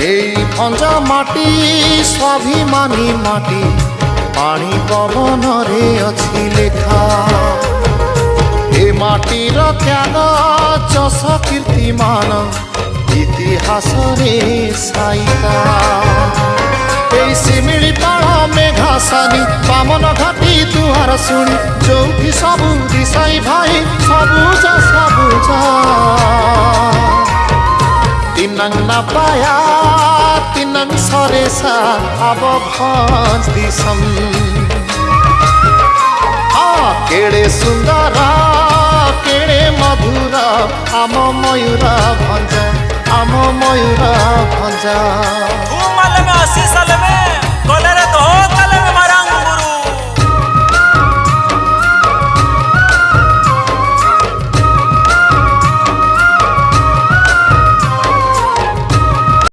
এই ভঞ্জা মাটি স্বাভিমানী মাটি পানি পবনরে অছি লেখা এ মাটির ত্যাগ যশ কীর্তিমান ইতিহাসরে সাইতা এই শিমিଳିପାଳ মেঘাসানি বামন ঘাটি দুয়ার শুনি ଯୋଉଠି ସବୁ দিশাই ভাই ସବୁଜ ସବୁଜ তিনং নাপায়া তিনং সরেসা আব ভঞ্জ দিশম কেড়ে সুন্দর কেড়ে মধুর আম ময়ূর ভঞ্জ আম ময়ূর ভঞ্জ।